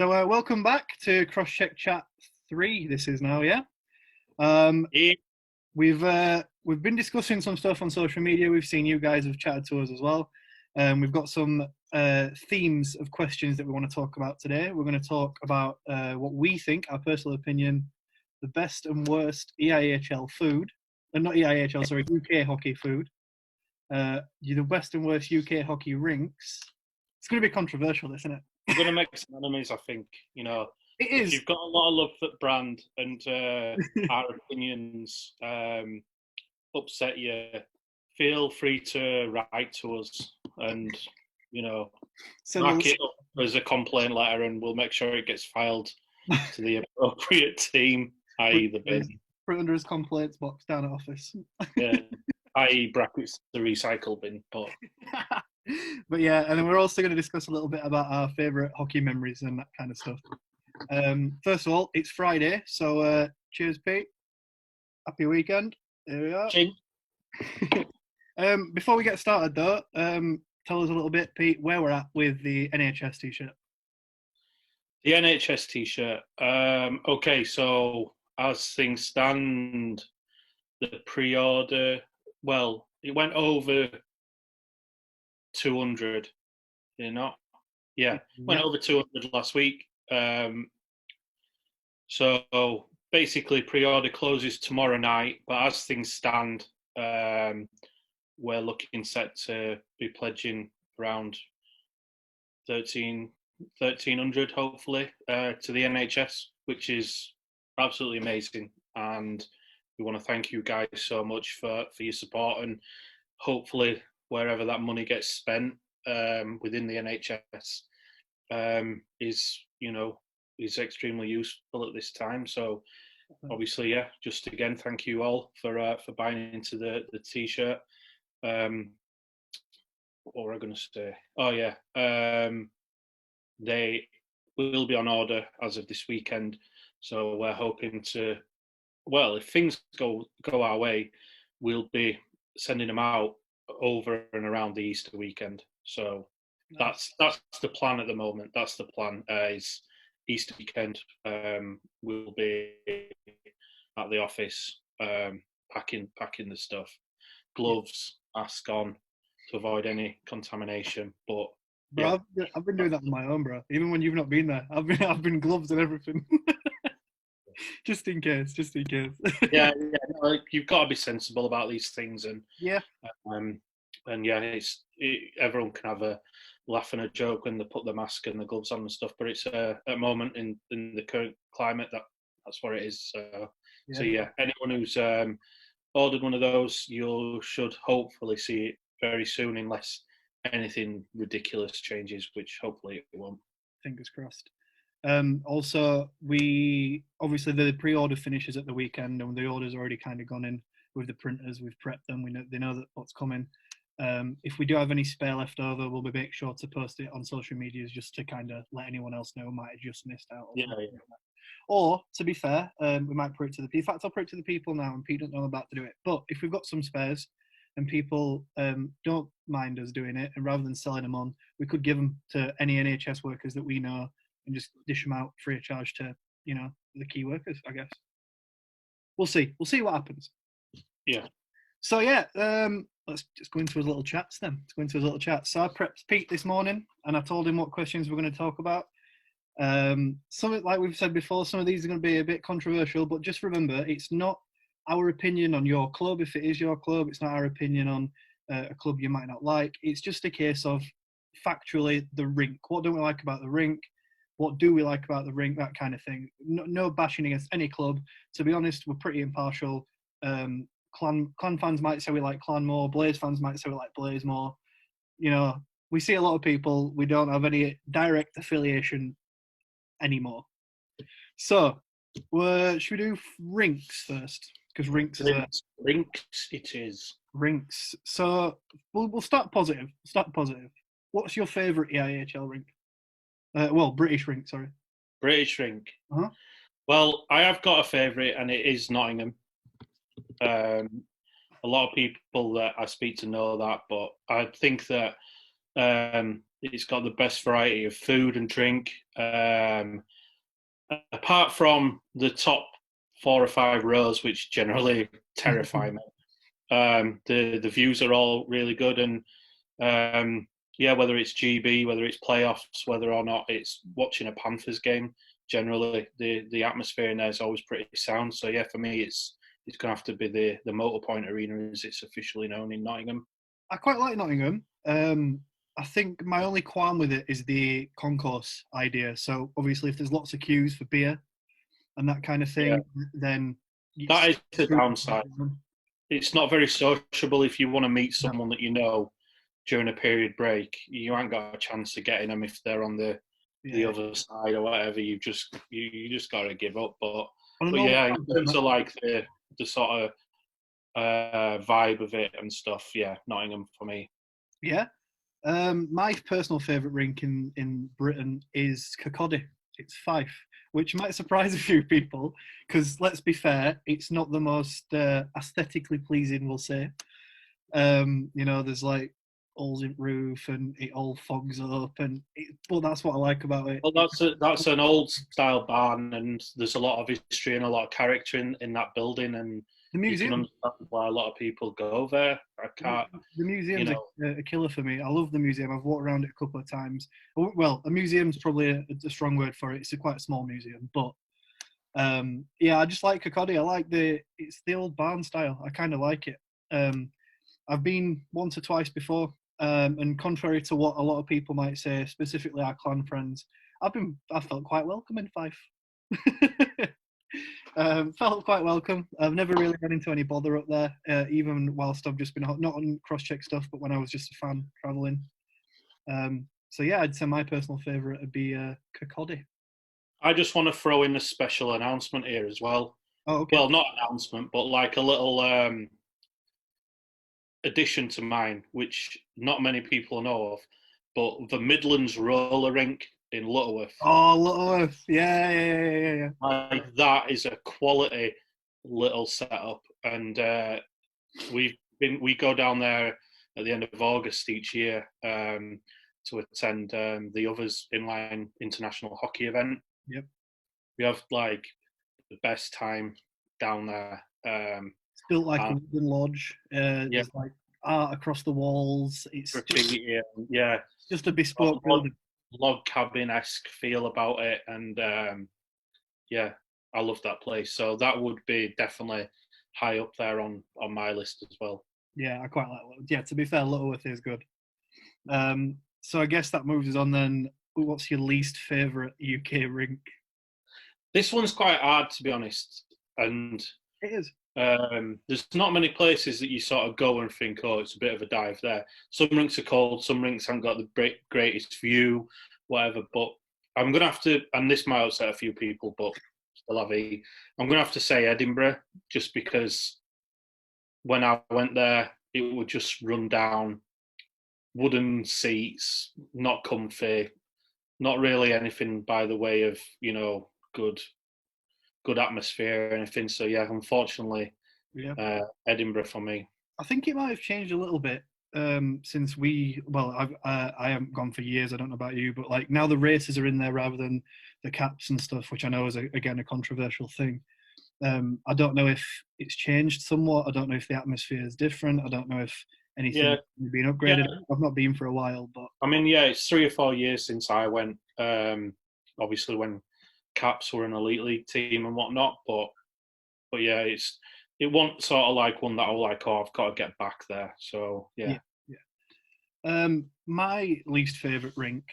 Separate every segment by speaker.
Speaker 1: Welcome back to Cross Check Chat 3. This is now, yeah. Um,
Speaker 2: Yeah.
Speaker 1: we've been discussing some stuff on social media. We've seen you guys have chatted to us as well. We've got some themes of questions that we want to talk about today. We're going to talk about what we think, our personal opinion, the best and worst EIHL food, and not EIHL, sorry, UK hockey food. The best and worst UK hockey rinks. It's going to be controversial, isn't it?
Speaker 2: We're going to make some enemies, I think.
Speaker 1: It
Speaker 2: If
Speaker 1: is.
Speaker 2: you've got a lot of love for the brand and our opinions upset you, feel free to write to us and, mark it up as a complaint letter, and we'll make sure it gets filed to the appropriate team, i.e. the bin.
Speaker 1: Put it under his complaints box down at office.
Speaker 2: Yeah, i.e. brackets the recycle bin.
Speaker 1: But yeah, and then we're also going to discuss a little bit about our favourite hockey memories and that kind of stuff. First of all, it's Friday, so cheers, Pete. Happy weekend. Here we are.
Speaker 2: Ching.
Speaker 1: Before we get started, though, tell us a little bit, Pete, where we're at with the NHS T-shirt.
Speaker 2: The NHS T-shirt. Okay, so as things stand, the pre-order, well, it went over 200, went over 200 last week. So basically pre-order closes tomorrow night, but as things stand, we're looking set to be pledging around 1,300 hopefully to the NHS, which is absolutely amazing, and we want to thank you guys so much for your support, and hopefully wherever that money gets spent within the NHS is extremely useful at this time. So obviously, just again, thank you all for buying into the T-shirt. What were I going to say? Oh yeah, they will be on order as of this weekend. So we're hoping to, well, if things go our way, we'll be sending them out over and around the Easter weekend. So that's the plan at the moment. That's the plan. Is Easter weekend we'll be at the office packing the stuff, gloves, mask on to avoid any contamination. But
Speaker 1: Bro, I've been doing that on my own, bro. Even when you've not been there, I've been gloves and everything. just in case.
Speaker 2: yeah, you've got to be sensible about these things, and everyone can have a laugh and a joke when they put the mask and the gloves on and stuff. But it's at the moment in the current climate that's what it is. So anyone who's ordered one of those, you should hopefully see it very soon, unless anything ridiculous changes, which hopefully it won't.
Speaker 1: Fingers crossed. Also, obviously the pre-order finishes at the weekend, and the order's already kind of gone in with the printers. We've prepped them. They know that what's coming. If we do have any spare left over, we'll make sure to post it on social medias just to kind of let anyone else know who might have just missed out. Or, to be fair, we might put it to the people. In fact, I'll put it to the people now, and Pete doesn't know about to do it. But if we've got some spares and people don't mind us doing it, and rather than selling them on, we could give them to any NHS workers that we know and just dish them out free of charge to, the key workers, I guess. We'll see. We'll see what happens.
Speaker 2: Yeah.
Speaker 1: So, let's just go into his little chats then. So I prepped Pete this morning, and I told him what questions we're going to talk about. Some, like we've said before, some of these are going to be a bit controversial, but just remember, it's not our opinion on your club. If it is your club, it's not our opinion on a club you might not like. It's just a case of factually the rink. What don't we like about the rink? What do we like about the rink? That kind of thing. No bashing against any club. To be honest, we're pretty impartial. Clan fans might say we like Clan more. Blaze fans might say we like Blaze more. We see a lot of people. We don't have any direct affiliation anymore. So, should we do rinks first? Because rinks
Speaker 2: it is.
Speaker 1: Rinks. So we'll start positive. What's your favourite EIHL rink? British rink. Sorry.
Speaker 2: British rink.
Speaker 1: Uh-huh.
Speaker 2: Well, I have got a favourite, and it is Nottingham. A lot of people that I speak to know that, but I think that It's got the best variety of food and drink. Apart from the top 4 or 5 rows, which generally terrify me, the views are all really good. And yeah, whether it's GB, whether it's playoffs, whether or not it's watching a Panthers game, generally the atmosphere in there is always pretty sound. So yeah, for me, it's going to have to be the Motorpoint Arena, as it's officially known in Nottingham.
Speaker 1: I quite like Nottingham. I think my only qualm with it is the concourse idea. So obviously, if there's lots of queues for beer and that kind of thing, then
Speaker 2: that is the downside. It's not very sociable. If you want to meet someone that you know during a period break, you ain't got a chance of getting them if they're on the other side or whatever. You just got to give up. But yeah, in terms of like the sort of vibe of it and stuff, yeah, Nottingham for me.
Speaker 1: Yeah. My personal favourite rink in Britain is Kirkcaldy. It's Fife, which might surprise a few people because, let's be fair, it's not the most aesthetically pleasing, we'll say. There's like holes in roof and it all fogs up, but that's what I like about it.
Speaker 2: Well, that's an old style barn, and there's a lot of history and a lot of character in that building, and
Speaker 1: the museum.
Speaker 2: You can understand why a lot of people go there. I can't.
Speaker 1: The museum's a killer for me. I love the museum. I've walked around it a couple of times. Well, a museum's probably a strong word for it. It's quite a small museum, but yeah, I just like Kirkcaldy. I like it's the old barn style. I kind of like it. I've been once or twice before, and contrary to what a lot of people might say, specifically our clan friends, I felt quite welcome in Fife. Felt quite welcome. I've never really got into any bother up there, even whilst I've just been not on cross-check stuff, but when I was just a fan travelling. So yeah, I'd say my personal favourite would be Kirkcaldy.
Speaker 2: I just want to throw in a special announcement here as well.
Speaker 1: Oh, okay.
Speaker 2: Well, not announcement, but like a little addition to mine, which not many people know of, but the Midlands Roller Rink in Lutterworth.
Speaker 1: Oh, Lutterworth. Yeah.
Speaker 2: Like, that is a quality little setup. And we go down there at the end of August each year to attend the Others Inline International Hockey event.
Speaker 1: Yep.
Speaker 2: We have like the best time down there.
Speaker 1: It's built like a wooden lodge. There's like art across the walls. It's just a bespoke building.
Speaker 2: Log cabin-esque feel about it, and yeah, I love that place. So that would be definitely high up there on my list as well.
Speaker 1: Yeah, I quite like Lutterworth. Yeah, to be fair, Lutterworth is good. So I guess that moves us on then. What's your least favourite UK rink?
Speaker 2: This one's quite hard, to be honest, and
Speaker 1: it is.
Speaker 2: There's not many places that you sort of go and think, oh, it's a bit of a dive there. Some rinks are cold, some rinks haven't got the greatest view, whatever. But I'm going to have to, and this might upset a few people, but still I'm going to have to say Edinburgh, just because when I went there, it would just run down, wooden seats, not comfy, not really anything by the way of, good atmosphere or anything. So yeah, unfortunately, Edinburgh for me.
Speaker 1: I think it might have changed a little bit since I haven't gone for years. I don't know about you, but like now the races are in there rather than the caps and stuff, which I know is again a controversial thing. I don't know if it's changed somewhat. I don't know if the atmosphere is different. I don't know if anything has been upgraded. Yeah. I've not been for a while, but
Speaker 2: I mean, yeah, it's 3 or 4 years since I went. Obviously, when Caps were an elite league team and whatnot, but yeah, it wasn't sort of like one that I was like, oh, I've got to get back there. So yeah.
Speaker 1: My least favourite rink,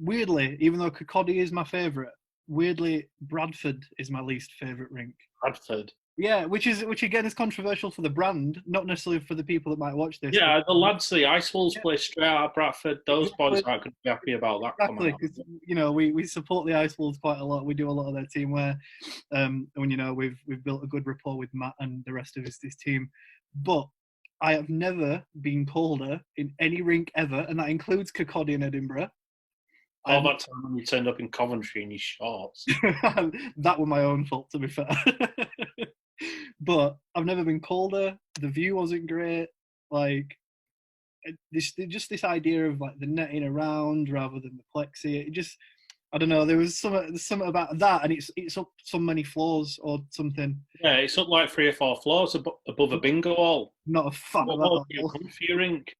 Speaker 1: weirdly, even though Kirkcaldy is my favourite, weirdly Bradford is my least favourite rink.
Speaker 2: Bradford.
Speaker 1: Yeah, which again is controversial for the brand, not necessarily for the people that might watch this.
Speaker 2: Yeah, the lads, the Ice Wolves play straight out of Bradford. Those boys aren't going to be happy about that.
Speaker 1: Exactly, because we support the Ice Wolves quite a lot. We do a lot of their team wear, and we've built a good rapport with Matt and the rest of his team. But I have never been colder in any rink ever, and that includes Kirkcaldy in Edinburgh.
Speaker 2: All that time when you turned up in Coventry in your shorts.
Speaker 1: That was my own fault, to be fair. But I've never been colder. The view wasn't great. Like, this idea of like the netting around rather than the plexi. It just, I don't know. There's something about that, and it's up so many floors or something.
Speaker 2: Yeah, it's up like 3 or 4 floors above a bingo hall.
Speaker 1: Not a fan of
Speaker 2: What
Speaker 1: that
Speaker 2: more
Speaker 1: at
Speaker 2: do you
Speaker 1: all.
Speaker 2: come for your rink?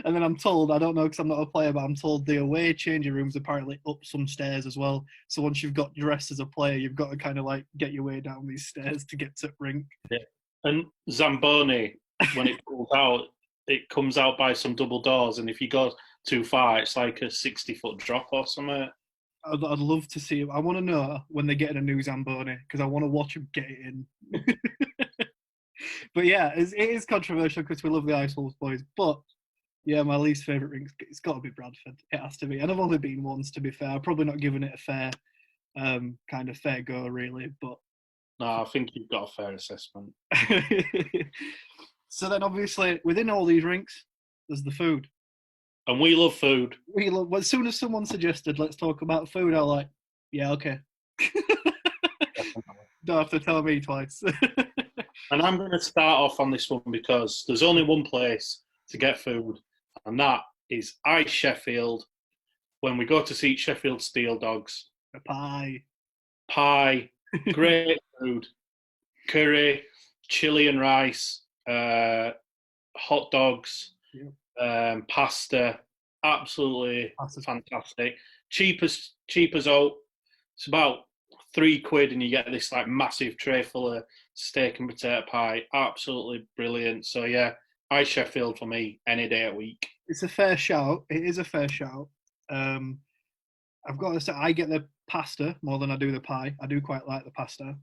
Speaker 1: And then I'm told, I don't know because I'm not a player, but I'm told the away changing rooms apparently up some stairs as well. So once you've got dressed as a player, you've got to kind of like get your way down these stairs to get to rink.
Speaker 2: Yeah. And Zamboni, when it pulls out, it comes out by some double doors, and if you go too far, it's like a 60-foot drop or something.
Speaker 1: I'd love to see. I want to know when they get in a new Zamboni because I want to watch them get it in. But yeah, it is controversial because we love the Ice Wolves boys. But yeah, my least favourite ring, it's got to be Bradford. It has to be. And I've only been once, to be fair. I've probably not given it a fair kind of fair go, really. But
Speaker 2: No, I think you've got a fair assessment.
Speaker 1: so then, obviously, within all these rinks, there's the food.
Speaker 2: And we love food.
Speaker 1: We love. As soon as someone suggested, let's talk about food, I'm like, yeah, okay. Don't have to tell me twice.
Speaker 2: And I'm going to start off on this one because there's only one place to get food, and that is Ice Sheffield. When we go to see Sheffield Steel Dogs,
Speaker 1: A pie.
Speaker 2: great food, curry, chili and rice, hot dogs, pasta, absolutely fantastic. Cheap as out. It's about £3 and you get this like massive tray full of steak and potato pie. Absolutely brilliant. So yeah, Ice Sheffield for me any day a week.
Speaker 1: It's a fair shout. It is a fair shout. I've got to say, I get the pasta more than I do the pie. I do quite like the pasta.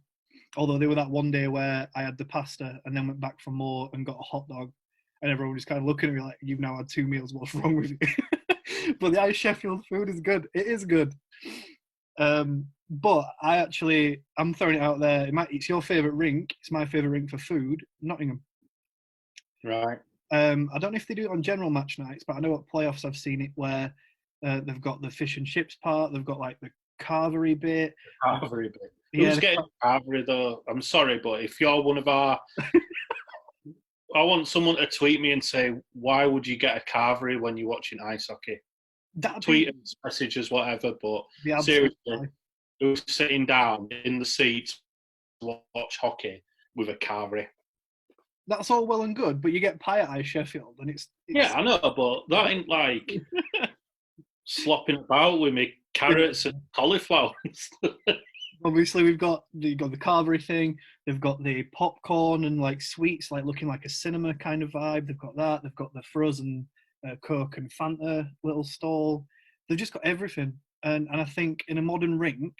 Speaker 1: Although there was that one day where I had the pasta and then went back for more and got a hot dog, and everyone was kind of looking at me like, "You've now had 2 meals. What's wrong with you?" But the Ice Sheffield food is good. It is good. But I'm throwing it out there. It's your favourite rink. It's my favourite rink for food. Nottingham.
Speaker 2: Right.
Speaker 1: I don't know if they do it on general match nights, but I know at playoffs I've seen it where they've got the fish and chips part. They've got like the carvery bit.
Speaker 2: Carvery bit.
Speaker 1: Yeah,
Speaker 2: Who's getting carvery though? I'm sorry, but if you're one of our, I want someone to tweet me and say, why would you get a carvery when you're watching ice hockey? Tweet us, messages, whatever. But seriously, who's sitting down in the seats to watch hockey with a carvery?
Speaker 1: That's all well and good, but you get pie at Ice Sheffield, and it's
Speaker 2: yeah, I know, but that ain't like slopping about with me carrots and cauliflower.
Speaker 1: Obviously, you've got the carvery thing. They've got the popcorn and like sweets, like looking like a cinema kind of vibe. They've got that. They've got the frozen Coke and Fanta little stall. They've just got everything, and I think in a modern rink,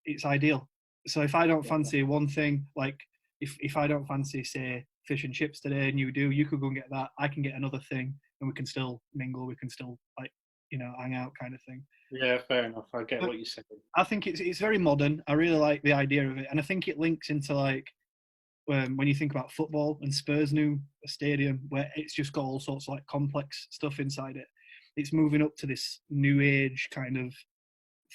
Speaker 1: it's ideal. So if I don't fancy one thing, like if I don't fancy, say, fish and chips today, and you do, you could go and get that. I can get another thing, and we can still mingle. We can still like hang out, kind of thing.
Speaker 2: Yeah, fair enough. I get what you're saying.
Speaker 1: I think it's very modern. I really like the idea of it, and I think it links into like when you think about football and Spurs' new stadium, where it's just got all sorts of like complex stuff inside it. It's moving up to this new age kind of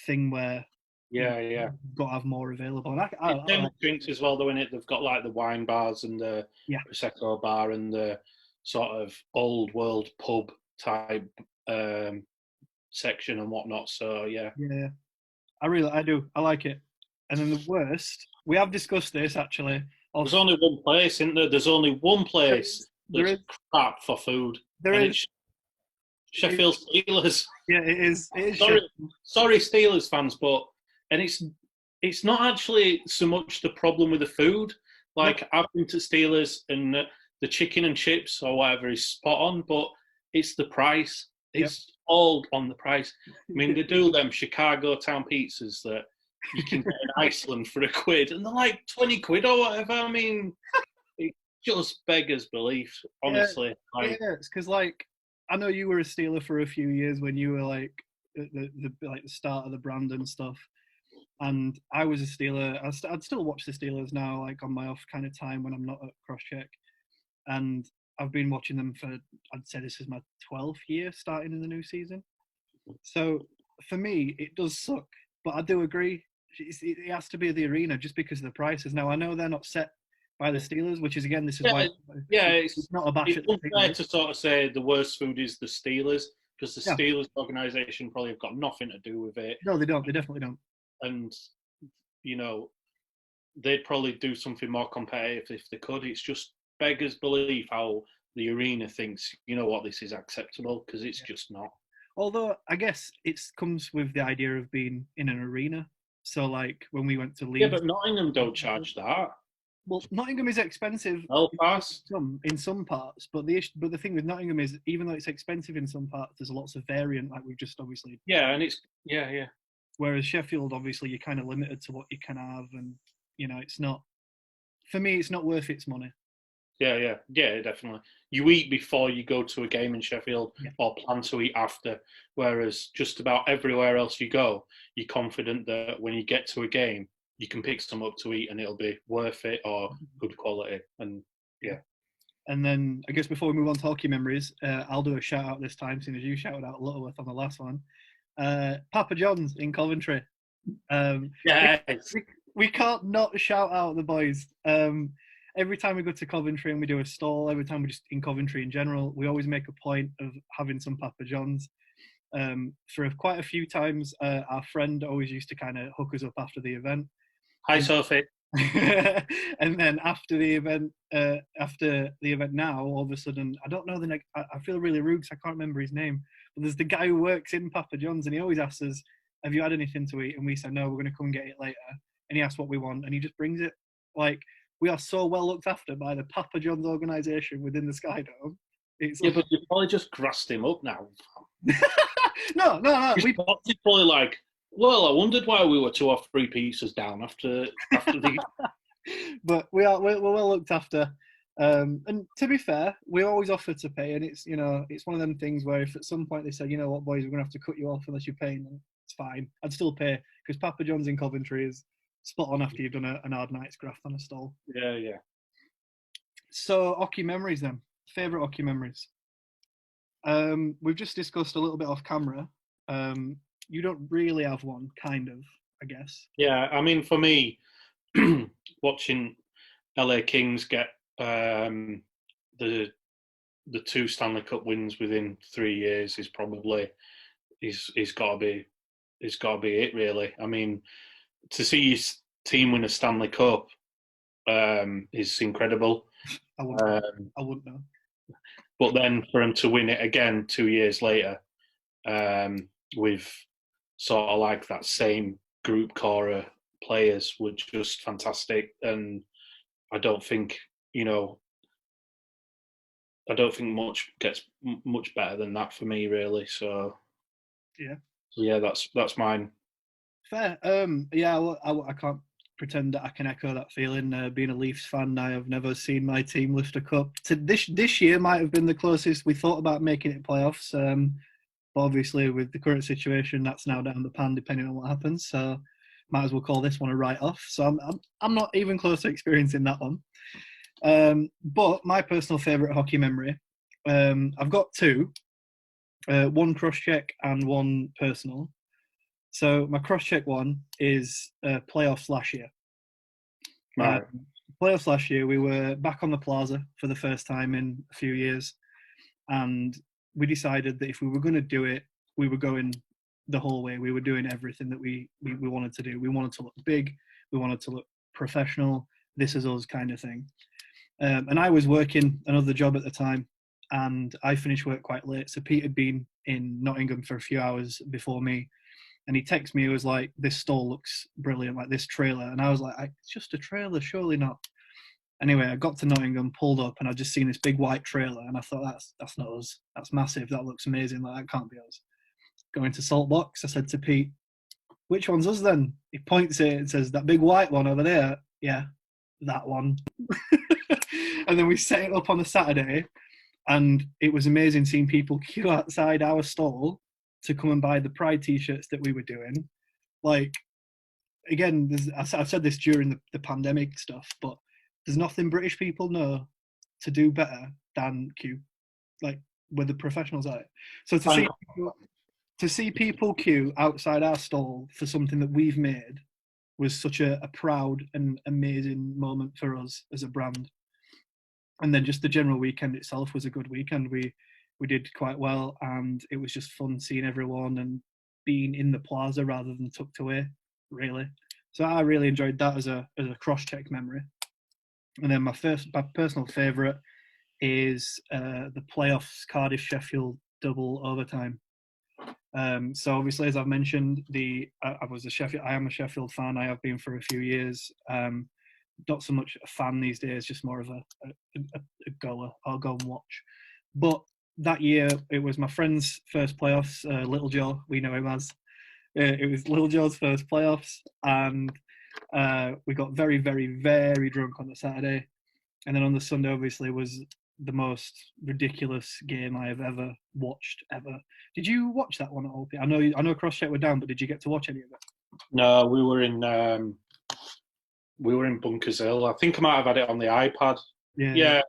Speaker 1: thing where you've got to have more available. And I
Speaker 2: like drinks as well, though, in it. They've got like the wine bars and the Prosecco bar and the sort of old world pub type section and whatnot. So yeah,
Speaker 1: I do. I like it. And then the worst, we have discussed this actually.
Speaker 2: There's only one place, isn't there? There's only one place that's crap for food. It's Sheffield Steelers.
Speaker 1: Yeah, it is.
Speaker 2: Sorry, Steelers fans, but it's not actually so much the problem with the food. Like I've been to Steelers and the chicken and chips or whatever is spot on, but it's the price. It's all on the price. I mean, they do them Chicago town pizzas that you can get in Iceland for £1, and they're like 20 quid or whatever. I mean, it just beggars belief, honestly.
Speaker 1: It's because like I know you were a Steeler for a few years when you were like the start of the brand and stuff, and I was a Steeler. I'd still watch the Steelers now, like on my off kind of time when I'm not at CrossCheck, and I've been watching them for, I'd say this is my 12th year starting in the new season. So for me, it does suck, but I do agree. It has to be the arena just because of the prices. Now, I know they're not set by the Steelers, which is again, this is
Speaker 2: Yeah,
Speaker 1: why
Speaker 2: yeah.
Speaker 1: it's not a bash
Speaker 2: It's
Speaker 1: at the
Speaker 2: unfair
Speaker 1: Steelers.
Speaker 2: to sort of say the worst food is the Steelers because the
Speaker 1: Yeah,
Speaker 2: Steelers organisation probably have got nothing to do with it,
Speaker 1: no, they don't. They definitely don't.
Speaker 2: and you know they'd probably do something more competitive if they could. It's just beggars belief how the arena thinks, you know what, this is acceptable because it's just not.
Speaker 1: Although I guess it comes with the idea of being in an arena. So like when we went to
Speaker 2: Yeah,
Speaker 1: Leeds,
Speaker 2: but Nottingham don't charge that.
Speaker 1: well, Nottingham is expensive
Speaker 2: Belfast.
Speaker 1: in some parts, but the thing with Nottingham is even though it's expensive in some parts, there's lots of variant, like we've just obviously.
Speaker 2: Yeah, and it's yeah.
Speaker 1: Whereas Sheffield, obviously, you're kind of limited to what you can have, and it's not. For me, it's not worth its money.
Speaker 2: Yeah, definitely. You eat before you go to a game in Sheffield
Speaker 1: Yeah.
Speaker 2: or plan to eat after. Whereas just about everywhere else you go, you're confident that when you get to a game, you can pick some up to eat and it'll be worth it or good quality. And yeah.
Speaker 1: And then I guess before we move on to hockey memories, I'll do a shout out this time, seeing as you shouted out Lutterworth on the last one. Papa John's in Coventry.
Speaker 2: Yes.
Speaker 1: We can't not shout out the boys. Every time we go to Coventry and we do a stall, every time we're just in Coventry in general, we always make a point of having some Papa John's. For quite a few times, our friend always used to kind of hook us up after the event.
Speaker 2: Hi, Sophie.
Speaker 1: And then after the event now, all of a sudden, I don't know I feel really rude because I can't remember his name, but there's the guy who works in Papa John's and he always asks us, have you had anything to eat? And we say, no, we're going to come and get it later. And he asks what we want and he just brings it. Like, we are so well looked after by the Papa John's organisation within the Sky Dome.
Speaker 2: Yeah, but you probably just grassed him up now.
Speaker 1: No.
Speaker 2: He's probably like, well, I wondered why we were 2 or 3 pieces down after the.
Speaker 1: But we're well looked after. And to be fair, we always offer to pay, and it's it's one of them things where if at some point they say, you know what, boys, we're gonna have to cut you off unless you're paying, then it's fine. I'd still pay because Papa John's in Coventry is spot on after you've done an hard night's graft on a stall.
Speaker 2: Yeah.
Speaker 1: So hockey memories then. Favourite hockey memories. We've just discussed a little bit off camera. You don't really have one, kind of, I guess.
Speaker 2: Yeah, I mean, for me, watching LA Kings get the 2 Stanley Cup wins within 3 years is probably is got to be it, really. I mean, to see your team win a Stanley Cup is incredible.
Speaker 1: I wouldn't know.
Speaker 2: But then for him to win it again 2 years later, with sort of like that same group core of players were just fantastic. And I don't think much gets much better than that for me, really. So yeah, that's mine.
Speaker 1: Fair. Yeah, I can't pretend that I can echo that feeling. Being a Leafs fan, I have never seen my team lift a cup. This year might have been the closest we thought about making it playoffs. But obviously, with the current situation, that's now down the pan, depending on what happens. So, might as well call this one a write-off. So, I'm not even close to experiencing that one. But my personal favourite hockey memory, I've got 2. One cross-check and one personal. So my cross-check one is playoffs last year.
Speaker 2: Right.
Speaker 1: Playoffs last year, we were back on the Plaza for the first time in a few years, and we decided that if we were going to do it, we were going the whole way. We were doing everything that we wanted to do. We wanted to look big. We wanted to look professional. This is us kind of thing. And I was working another job at the time, and I finished work quite late. So Pete had been in Nottingham for a few hours before me. And he texted me, he was like, this stall looks brilliant, like this trailer. And I was like, it's just a trailer, surely not. Anyway, I got to Nottingham, pulled up, and I just seen this big white trailer. And I thought, that's not us. That's massive. That looks amazing. Like, that can't be us. Going to Saltbox, I said to Pete, which one's us then? He points it and says, that big white one over there. Yeah, that one. And then we set it up on a Saturday. And it was amazing seeing people queue outside our stall to come and buy the Pride T-shirts that we were doing. Like, again, I've said this during the pandemic stuff, but there's nothing British people know to do better than queue. Like, we're the professionals at it. So to see people queue outside our stall for something that we've made, was such a proud and amazing moment for us as a brand. And then just the general weekend itself was a good weekend. We did quite well, and it was just fun seeing everyone and being in the plaza rather than tucked away, really. So I really enjoyed that as a cross-check memory. And then my personal favourite is the playoffs Cardiff Sheffield double overtime. So obviously, as I've mentioned, I am a Sheffield fan. I have been for a few years. Not so much a fan these days, just more of a goer. I'll go and watch. But that year, it was my friend's first playoffs. Little Joe, we know him as. It was Little Joe's first playoffs, and we got very, very, very drunk on the Saturday. And then on the Sunday, obviously, was the most ridiculous game I have ever watched ever. Did you watch that one at all? I know Crosscheck were down, but did you get to watch any of it?
Speaker 2: No, we were in Bunkers Hill. I think I might have had it on the iPad. Yeah.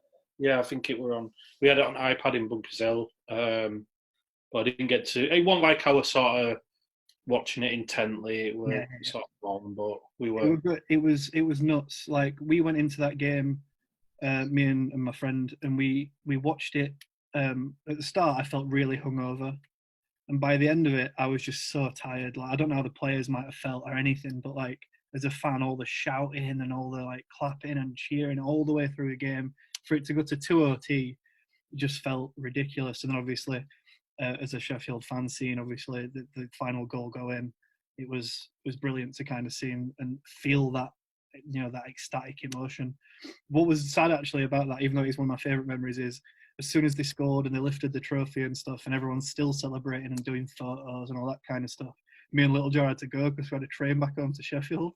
Speaker 2: I think it were on. We had it on iPad in Bunkers Hill, but I didn't get to. It wasn't like I was sort of watching it intently. It was sort of long, but we were.
Speaker 1: It was nuts. Like we went into that game, me and my friend, and we watched it. At the start, I felt really hungover, and by the end of it, I was just so tired. Like I don't know how the players might have felt or anything, but like as a fan, all the shouting and all the like clapping and cheering all the way through the game, for it to go to 2-OT, just felt ridiculous. And then obviously, as a Sheffield fan, seeing obviously the final goal go in, it was brilliant to kind of see and feel that, that ecstatic emotion. What was sad actually about that, even though it's one of my favourite memories, is as soon as they scored and they lifted the trophy and stuff, and everyone's still celebrating and doing photos and all that kind of stuff, me and Little Joe had to go because we had a train back home to Sheffield,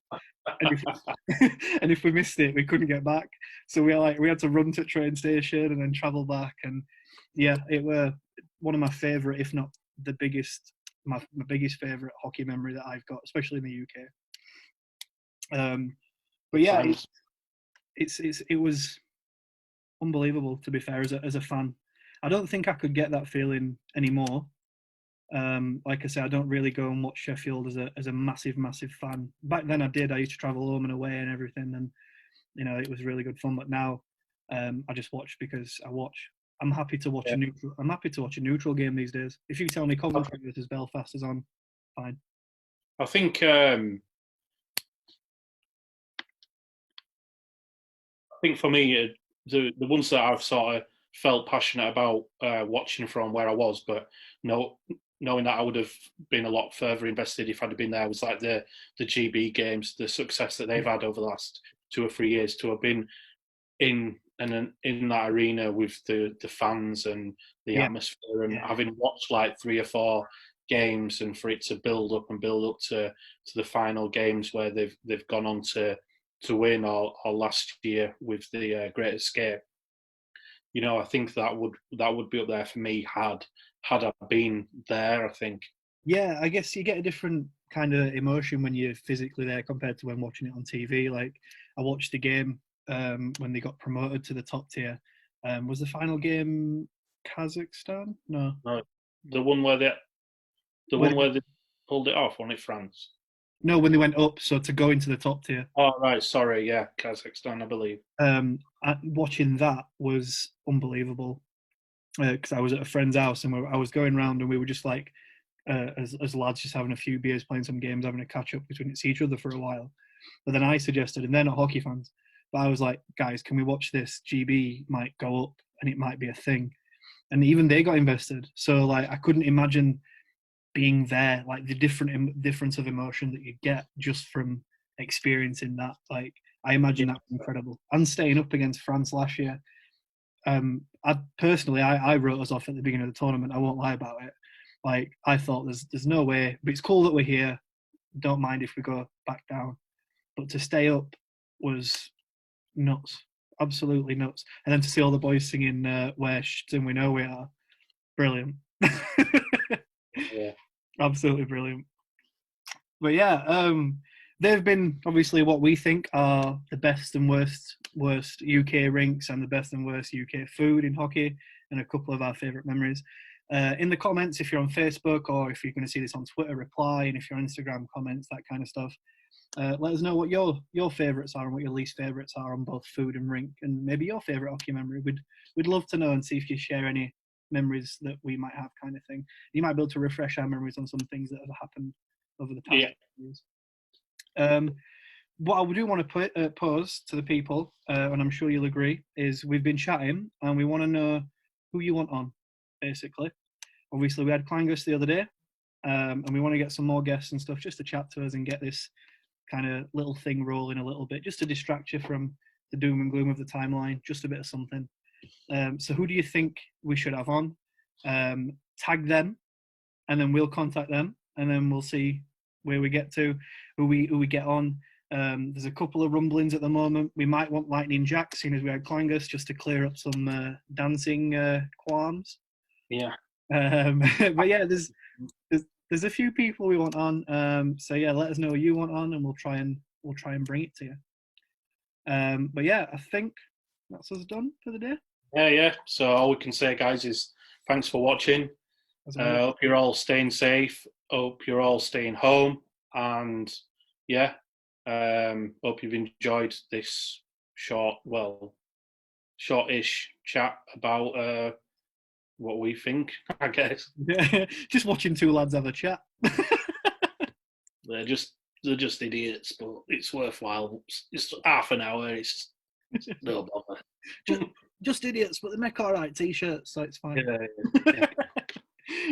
Speaker 1: and if we missed it, we couldn't get back. So we had to run to the train station and then travel back. And yeah, it were one of my favourite, if not the biggest, my biggest favourite hockey memory that I've got, especially in the UK. But yeah, it was unbelievable, to be fair, as a fan. I don't think I could get that feeling anymore. Like I say, I don't really go and watch Sheffield as a massive fan. Back then I did. I used to travel home and away and everything, and it was really good fun. But now I just watch because I watch. I'm happy to watch a neutral game these days. If you tell me Coventry versus Belfast is on, fine.
Speaker 2: I think for me, the ones that I've sort of felt passionate about watching from where I was, but knowing that I would have been a lot further invested if I'd have been there, was like the GB games, the success that they've had over the last 2 or 3 years, to have been in that arena with the fans and the atmosphere, and having watched like 3 or 4 games, and for it to build up to the final games where they've gone on to win, or last year with the Great Escape. I think that would be up there for me had I been there, I think.
Speaker 1: Yeah, I guess you get a different kind of emotion when you're physically there compared to when watching it on TV. Like I watched the game when they got promoted to the top tier. Was the final game Kazakhstan? No,
Speaker 2: the one where they pulled it off, wasn't it France?
Speaker 1: No, when they went up, so to go into the top tier.
Speaker 2: Oh, right, sorry, yeah, Kazakhstan, I believe.
Speaker 1: Watching that was unbelievable, because I was at a friend's house and I was going around and we were just like, as lads, just having a few beers, playing some games, having a catch up between each other for a while. But then I suggested, and they're not hockey fans, but I was like, guys, can we watch this? GB might go up and it might be a thing. And even they got invested. So like, I couldn't imagine being there, like the difference of emotion that you get just from experiencing that. Like I imagine that was incredible. And staying up against France last year, I personally wrote us off at the beginning of the tournament. I won't lie about it. Like I thought there's no way, but it's cool that we're here. Don't mind if we go back down, but to stay up was nuts, absolutely nuts. And then to see all the boys singing "Where Soon We Know We Are," brilliant.
Speaker 2: Yeah.
Speaker 1: Absolutely brilliant. But yeah, they've been obviously what we think are the best and worst UK rinks and the best and worst UK food in hockey, and a couple of our favourite memories. In the comments, if you're on Facebook or if you're going to see this on Twitter, reply, and if you're on Instagram, comments, that kind of stuff. Let us know what your favourites are and what your least favourites are on both food and rink, and maybe your favourite hockey memory. We'd love to know and see if you share any memories that we might have, kind of thing. You might be able to refresh our memories on some things that have happened over the past years. What I do want to pose to the people, and I'm sure you'll agree, is we've been chatting and we want to know who you want on, basically. Obviously, we had Clangus the other day, and we want to get some more guests and stuff just to chat to us and get this kind of little thing rolling a little bit, just to distract you from the doom and gloom of the timeline, just a bit of something. So who do you think we should have on? Tag them, and then we'll contact them, and then we'll see where we get to, who we get on. There's a couple of rumblings at the moment. We might want Lightning Jack, seeing as we had Clangus, just to clear up some dancing qualms.
Speaker 2: Yeah.
Speaker 1: But yeah, there's a few people we want on. So yeah, let us know who you want on, and we'll try and bring it to you. But yeah, I think that's us done for the day.
Speaker 2: Yeah. So all we can say, guys, is thanks for watching. Hope you're all staying safe. Hope you're all staying home, and yeah, hope you've enjoyed this shortish chat about what we think, I guess.
Speaker 1: Just watching two lads have a chat.
Speaker 2: They're just idiots, but it's worthwhile. It's half an hour. It's no bother.
Speaker 1: Just idiots, but they make all right t-shirts, so it's fine.
Speaker 2: Yeah.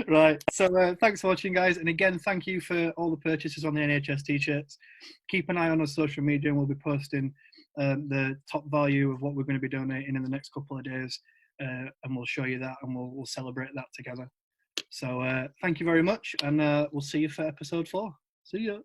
Speaker 1: Right. So thanks for watching, guys. And again, thank you for all the purchases on the NHS T-shirts. Keep an eye on our social media, and we'll be posting the top value of what we're going to be donating in the next couple of days. And we'll show you that, and we'll celebrate that together. So thank you very much, and we'll see you for episode 4. See you.